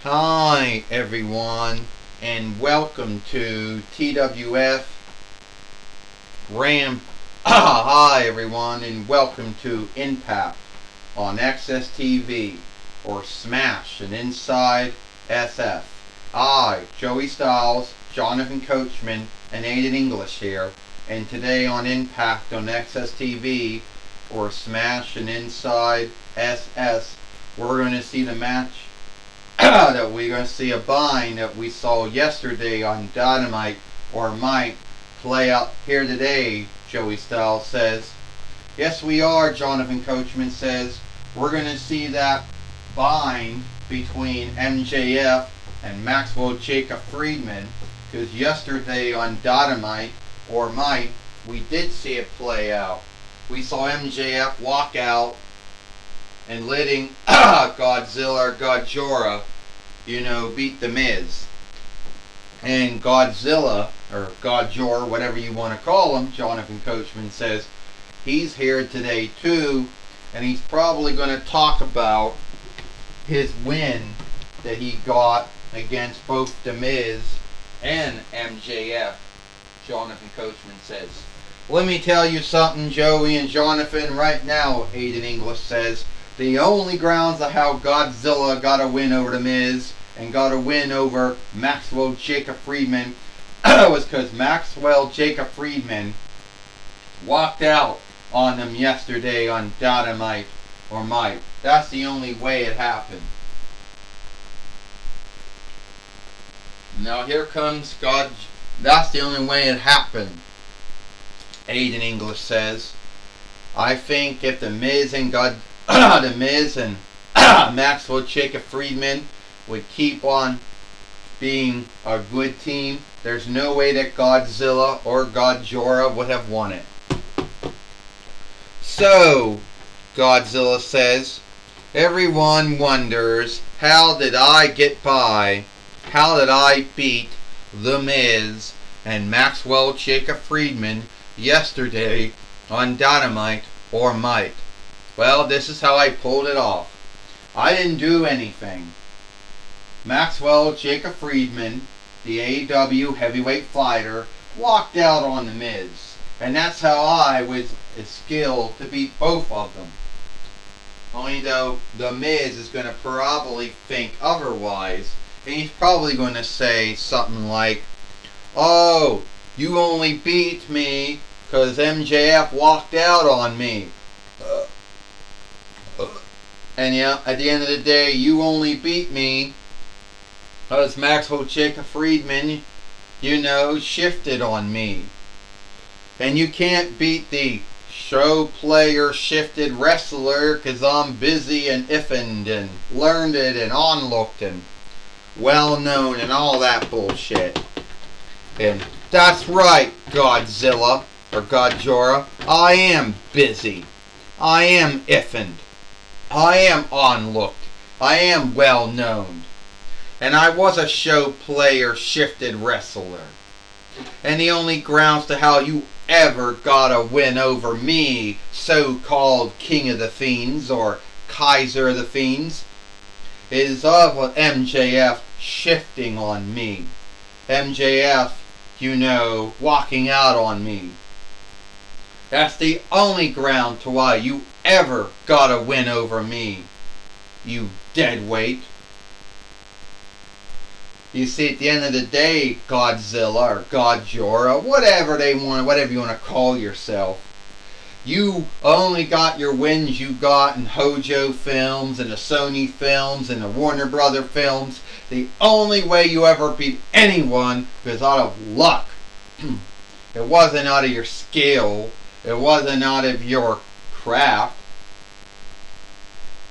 Hi everyone, and welcome to TWF Ram. Hi everyone, and welcome to Impact on Axs Tv, or Smash and Inside SF. Joey Styles, Jonathan Coachman, and Aiden English here, and today on Impact on Axs TV, or Smash and Inside SS, we're going to see the match that we're going to see a bind that we saw yesterday on Dynamite or might play out here today, Joey Styles says. Yes, we are, Jonathan Coachman says. We're going to see that bind between MJF and Maxwell Jacob Friedman, because yesterday on Dynamite or might, we did see it play out. We saw MJF walk out and letting Godzilla or Godzilla, beat The Miz. And Godzilla, or Godzilla, whatever you want to call him, Jonathan Coachman says, he's here today too, and he's probably going to talk about his win that he got against both The Miz and MJF, Jonathan Coachman says. Let me tell you something, Joey and Jonathan, right now, Aiden English says. The only grounds of how Godzilla got a win over The Miz and got a win over Maxwell Jacob Friedman was because Maxwell Jacob Friedman walked out on them yesterday on Dynamite or Might. That's the only way it happened. Now here comes God. That's the only way it happened, Aiden English says. I think if The Miz and The Miz and Maxwell Jacob Friedman would keep on being a good team, there's no way that Godzilla or Godzilla would have won it. So, Godzilla says, everyone wonders, how did I get by? How did I beat The Miz and Maxwell Jacob Friedman yesterday on Dynamite or Might? Well, this is how I pulled it off. I didn't do anything. Maxwell Jacob Friedman, the AEW heavyweight fighter, walked out on The Miz. And that's how I was skilled to beat both of them. Only though The Miz is going to probably think otherwise. And he's probably going to say something like, oh, you only beat me because MJF walked out on me. And yeah, at the end of the day, you only beat me because Maxwell Jacob Friedman, shifted on me. And you can't beat the show player shifted wrestler because I'm busy and iffened and learned and onlooked and well known and all that bullshit. And that's right, Godzilla or Godzilla. I am busy. I am iffened. I am onlooked. I am well known. And I was a show player shifted wrestler. And the only grounds to how you ever got a win over me, so-called King of the Fiends or Kaiser of the Fiends, is of MJF shifting on me. MJF, walking out on me. That's the only ground to why you ever got a win over me, you deadweight. You see, at the end of the day, Godzilla or Godzilla, whatever you want to call yourself, you only got your wins you got in Hojo films and the Sony films and the Warner Brother films. The only way you ever beat anyone was out of luck. It wasn't out of your skill. It wasn't out of your craft.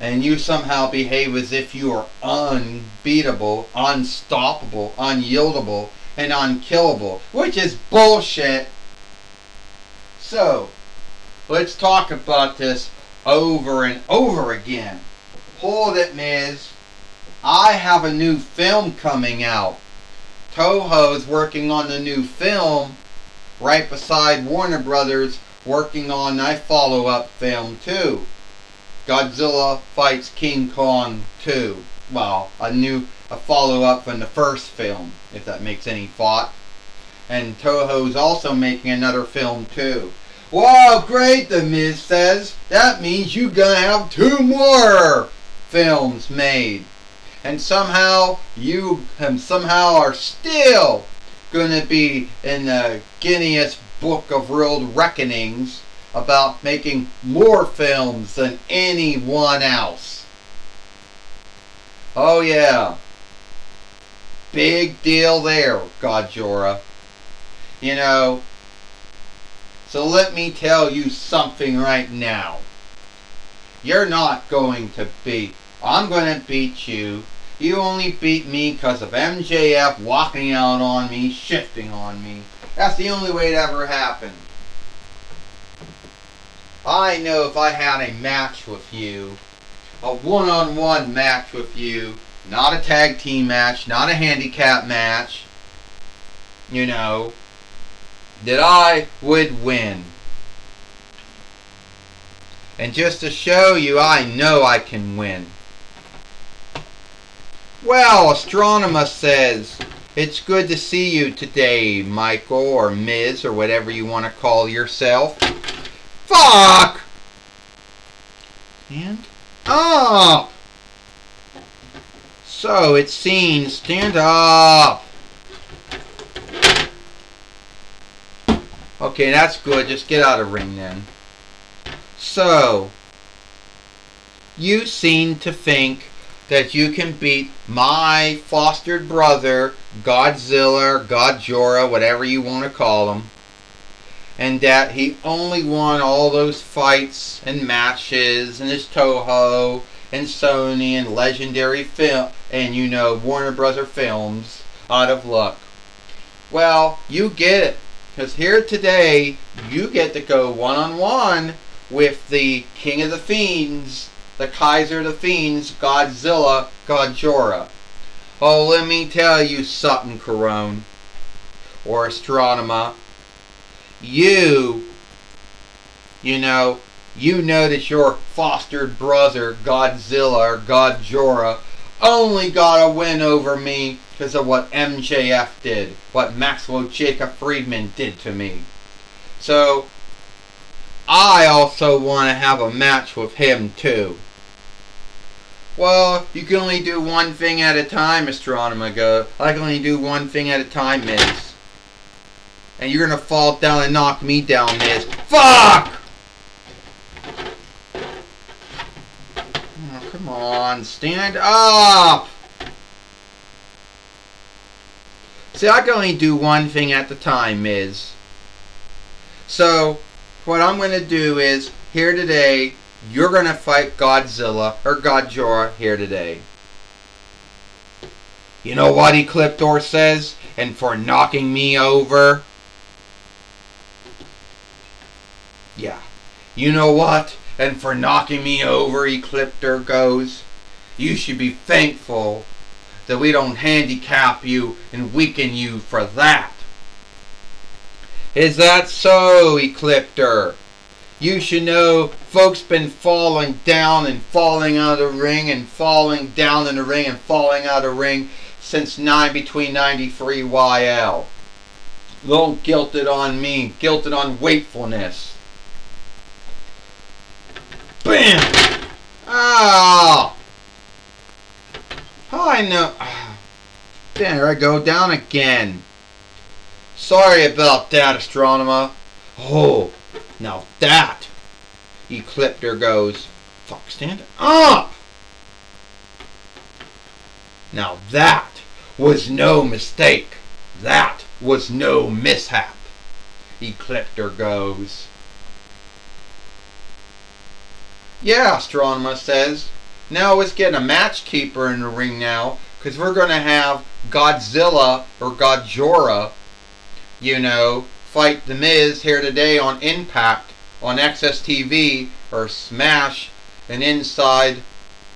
And you somehow behave as if you are unbeatable, unstoppable, unyieldable, and unkillable, which is bullshit. So, let's talk about this over and over again. Hold it, Miz. I have a new film coming out. Toho's working on the new film right beside Warner Brothers working on a follow-up film too. Godzilla fights King Kong 2. a follow-up from the first film, if that makes any thought. And Toho's also making another film too. Wow, great, the Miz says. That means you're gonna have 2 more films made. And somehow you are still gonna be in the Guinness Book of World Reckonings about making more films than anyone else. Oh yeah. Big deal there, Godjora. You know, so let me tell you something right now. You're not going to beat. I'm going to beat you. You only beat me because of MJF walking out on me, shifting on me. That's the only way it ever happened. I know if I had a match with you, a one-on-one match with you, not a tag team match, not a handicap match, you know, that I would win. And just to show you, I know I can win. Well, Astronema says, it's good to see you today, Michael, or Miz, or whatever you want to call yourself. Fuck! Stand up! So, it seems, stand up! Okay, that's good. Just get out of the ring then. So, you seem to think that you can beat my fostered brother, Godzilla, Godjora, whatever you want to call him, and that he only won all those fights and matches and his Toho and Sony and Legendary Film and, you know, Warner Brother Films out of luck. Well, you get it. Because here today, you get to go one-on-one with the King of the Fiends, the Kaiser of the Fiends, Godzilla, Godjora. Oh, let me tell you something, Corone, or Astronema. You know that your fostered brother, Godzilla or Godjora, only got a win over me because of what MJF did, what Maxwell Jacob Friedman did to me. So, I also want to have a match with him too. Well, you can only do one thing at a time, Astronema go. I can only do one thing at a time, Miz. And you're gonna fall down and knock me down, Miz. Fuck! Oh, come on, stand up! See, I can only do one thing at the time, Miz. So, what I'm going to do is, here today, you're going to fight Godzilla, or Godjora, here today. You know what Ecliptor says? And for knocking me over? Yeah. You know what? And for knocking me over, Ecliptor goes, you should be thankful that we don't handicap you and weaken you for that. Is that so, Ecliptor? You should know folks been falling down and falling out of the ring and falling down in the ring and falling out of the ring since between 93 YL. Don't guilt it on me. Guilt it on wakefulness. Bam! Ah! I know. There I go down again. Sorry about that, Astronema. Oh, now that. Ecliptor goes, fuck, stand up! Now that was no mistake. That was no mishap. Ecliptor goes. Yeah, Astronema says. Now let's get a match keeper in the ring now, because we're going to have Godzilla or Godjora, you know, fight The Miz here today on Impact, on Axs TV, or Smash, and Inside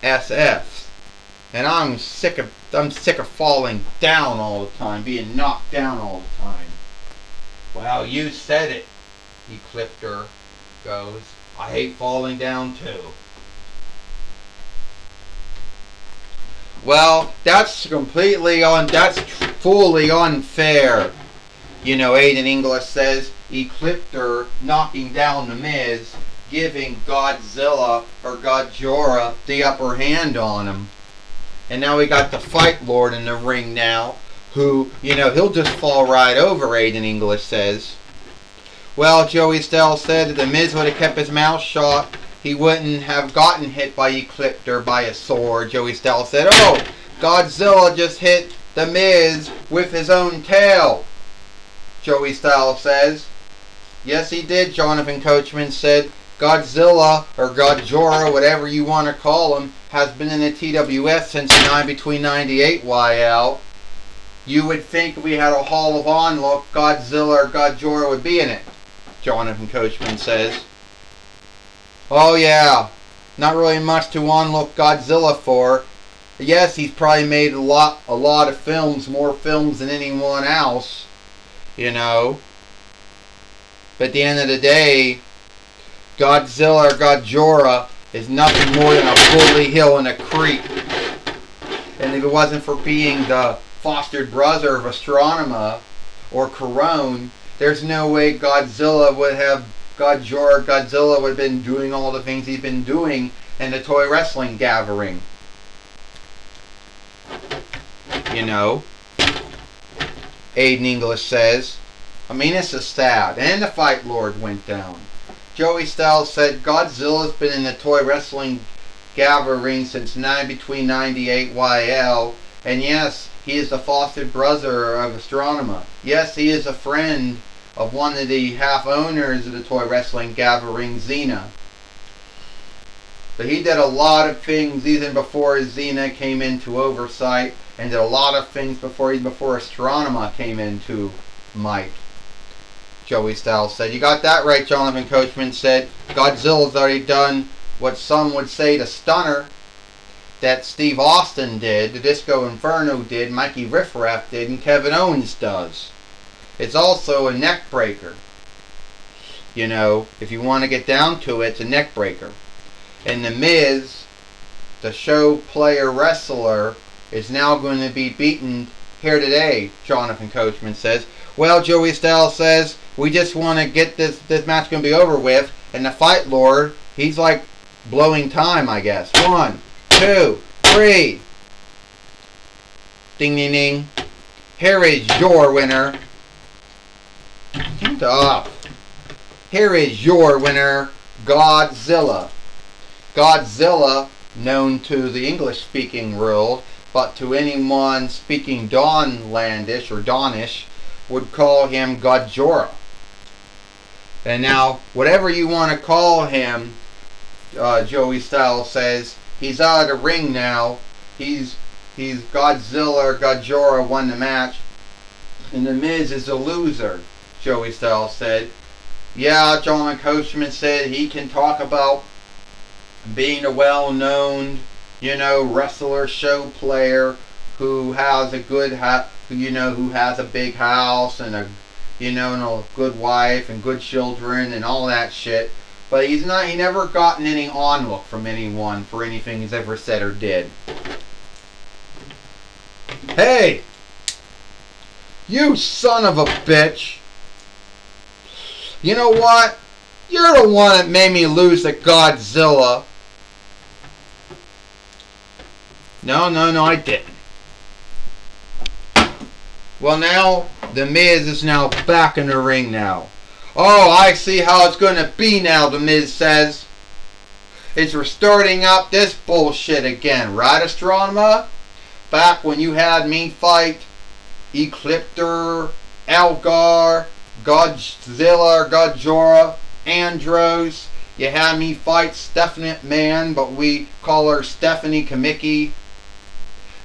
SF. And I'm sick of falling down all the time, being knocked down all the time. Well, you said it, Ecliptor goes. I hate falling down too. Well, that's that's fully unfair. You know, Aiden English says Ecliptor knocking down The Miz, giving Godzilla or Godzilla the upper hand on him. And now we got the Fight Lord in the ring now, who, you know, he'll just fall right over, Aiden English says. Well, Joey Styles said that The Miz would have kept his mouth shut, he wouldn't have gotten hit by Ecliptor by a sword. Joey Styles said, oh, Godzilla just hit The Miz with his own tail. Joey Styles says. Yes, he did, Jonathan Coachman said. Godzilla, or Godzilla, whatever you want to call him, has been in the TWS since between 98 YL. You would think if we had a Hall of Honor, Godzilla or Godzilla would be in it, Jonathan Coachman says. Oh yeah, not really much to on-look Godzilla for. Yes, he's probably made a lot of films, more films than anyone else, you know. But at the end of the day, Godzilla or Godzilla is nothing more than a bully hill and a creek. And if it wasn't for being the fostered brother of Astronema or Corone, there's no way Godzilla would have Godzilla would have been doing all the things he's been doing in the toy wrestling gathering. You know, Aiden English says. I mean, this is sad. And the Fight Lord went down. Joey Styles said Godzilla's been in the toy wrestling gathering since between 98 YL. And yes, he is the fostered brother of Astronema. Yes, he is a friend of one of the half owners of the toy wrestling gathering, Xena. But he did a lot of things even before Xena came into oversight, and did a lot of things before Astronema came into might. Joey Styles said. You got that right, Jonathan Coachman said. Godzilla's already done what some would say the stunner that Steve Austin did, the Disco Inferno did, Mikey Riffraff did, and Kevin Owens does. It's also a neck breaker. You know, if you want to get down to it, it's a neck breaker. And The Miz, the show player wrestler, is now going to be beaten here today, Jonathan Coachman says. Well, Joey Styles says, we just want to get this match going to be over with. And the Fight Lord, he's like blowing time, I guess. 1, 2, 3. Ding, ding, ding. Here is your winner. Stop. Here is your winner, Godzilla. Godzilla, known to the English-speaking world, but to anyone speaking Dawnlandish or Dawnish, would call him Godzilla. And now, whatever you want to call him, Joey Styles says, he's out of the ring now. He's Godzilla or Godzilla won the match. And The Miz is a loser, Joey Styles said. Yeah, John Coachman said he can talk about being a well-known, you know, wrestler, show player who has a good who has a big house and a and a good wife and good children and all that shit. But he never gotten any onlook from anyone for anything he's ever said or did. Hey! You son of a bitch! You know what? You're the one that made me lose to Godzilla. No, I didn't. Well, now, The Miz is now back in the ring now. Oh, I see how it's going to be now, The Miz says. We're starting up this bullshit again, right, Astronema? Back when you had me fight Ecliptor, Algar, Godzilla, Godzilla, Andros. You had me fight Stephanie McMahon, but we call her Stephanie Kamicki.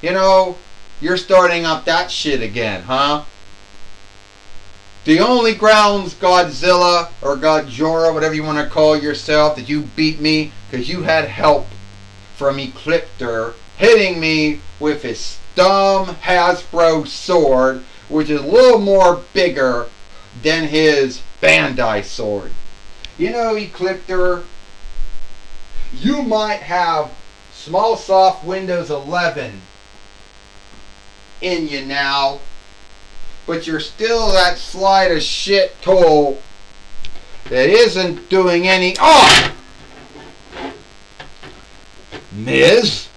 You know, you're starting up that shit again, huh? The only grounds, Godzilla or Godzilla, whatever you want to call yourself, that you beat me because you had help from Ecliptor hitting me with his dumb Hasbro sword, which is a little more bigger than his Bandai sword. You know, Ecliptor, you might have small soft Windows 11 in you now. But you're still that slide of shit tool that isn't doing any... Oh! Miz,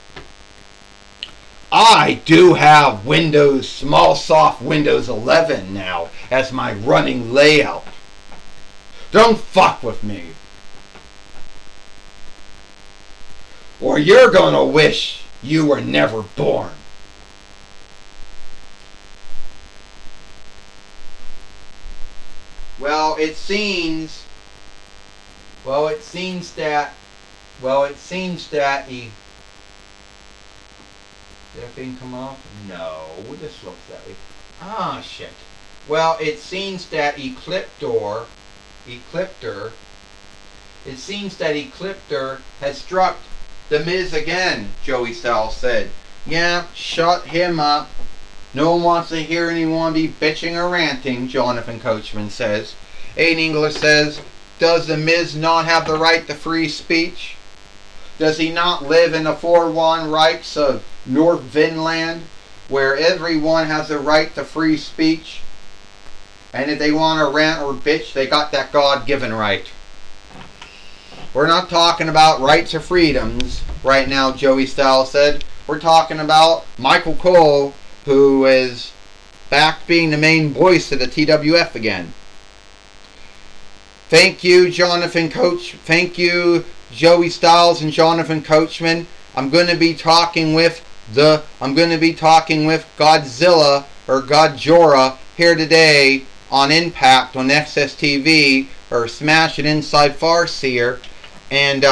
I do have Windows, small soft Windows 11 now as my running layout. Don't fuck with me, or you're gonna wish you were never born. Well, it seems that he... Did that thing come off? No, this looks that way. Ah, shit. Well, it seems that Ecliptor has struck the Miz again, Joey Styles said. Yeah, shut him up. No one wants to hear anyone be bitching or ranting, Jonathan Coachman says. Aiden English says, does the Miz not have the right to free speech? Does he not live in the 4-1 rights of North Vinland, where everyone has the right to free speech? And if they want to rant or bitch, they got that God-given right. We're not talking about rights or freedoms right now, Joey Styles said. We're talking about Michael Cole, who is back being the main voice of the TWF again. Thank you, Jonathan Coach. Thank you, Joey Styles and Jonathan Coachman. I'm going to be talking with Godzilla or Godzilla here today on Impact on Axs Tv or Smash It Inside Farseer. And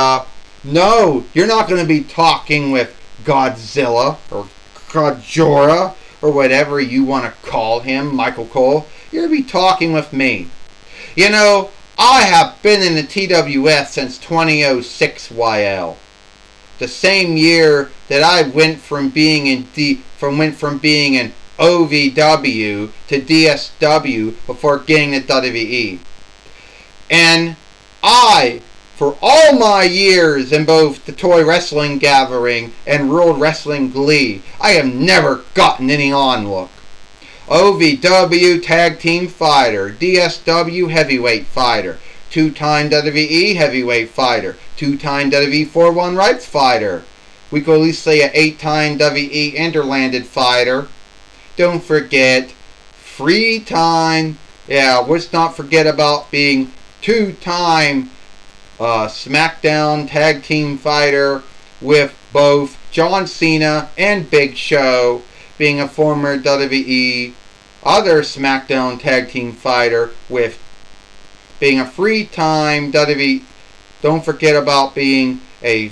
no, you're not going to be talking with Godzilla or Godzilla or whatever you want to call him, Michael Cole. You're going to be talking with me. You know, I have been in the TWF since 2006 YL. The same year that I went from being in OVW to DSW before getting to WWE. And I, for all my years in both the Toy Wrestling Gathering and World Wrestling Glee, I have never gotten any onlook. OVW Tag Team Fighter, DSW Heavyweight Fighter, 2-time WWE Heavyweight Fighter, 2-time WWE 4-1 Rights Fighter. We could at least say an 8-time WWE Interlanded Fighter. Don't forget, free time. Yeah, let's not forget about being 2-time SmackDown Tag Team Fighter with both John Cena and Big Show, being a former WWE other SmackDown Tag Team Fighter with being a free time WWE. Don't forget about being a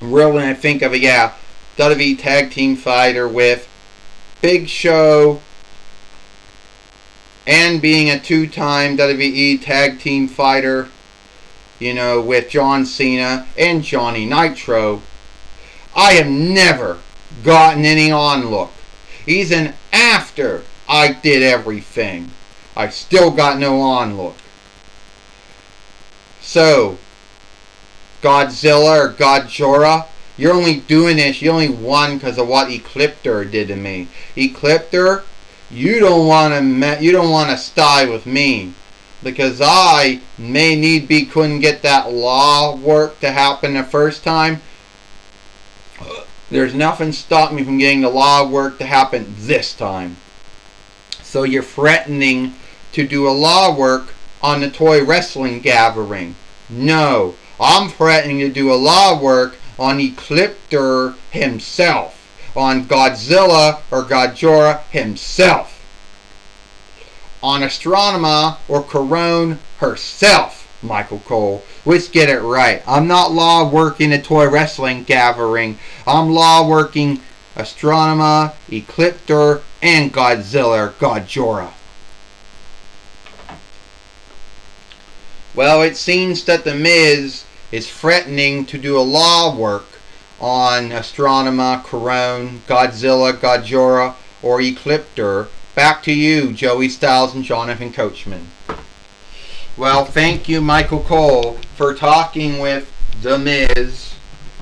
really I think of it, yeah, WWE Tag Team Fighter with Big Show and being a 2-time WWE Tag Team Fighter, you know, with John Cena and Johnny Nitro. I have never gotten any onlook. Even after I did everything, I still got no onlook. So, Godzilla or Godzilla, you're only doing this, you only won because of what Ecliptor did to me. Ecliptor, you don't want to sty with me, because I couldn't get that law work to happen the first time. There's nothing stopping me from getting the law work to happen this time. So you're threatening to do a law work on the Toy Wrestling Gathering. No, I'm threatening to do a law work on Ecliptor himself, on Godzilla or Godzilla himself, on Astronema or Corone herself, Michael Cole. Let's get it right. I'm not law working the Toy Wrestling Gathering. I'm law working Astronema, Ecliptor, and Godzilla or Godzilla. Well, it seems that The Miz is threatening to do a law work on Astronema, Corone, Godzilla, Godzilla, or Ecliptor. Back to you, Joey Styles and Jonathan Coachman. Well, thank you, Michael Cole, for talking with The Miz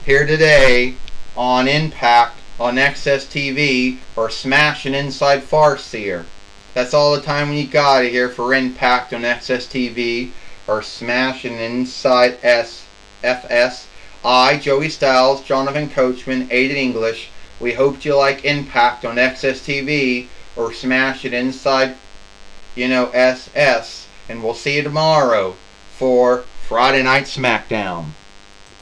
here today on Impact on Axs TV or smash an inside farce here. That's all the time we got here for Impact on Axs TV or smash an inside SFS. I, Joey Styles, Jonathan Coachman, Aiden English. We hope you like Impact on Axs TV or smash it inside, SS. And we'll see you tomorrow for Friday Night SmackDown.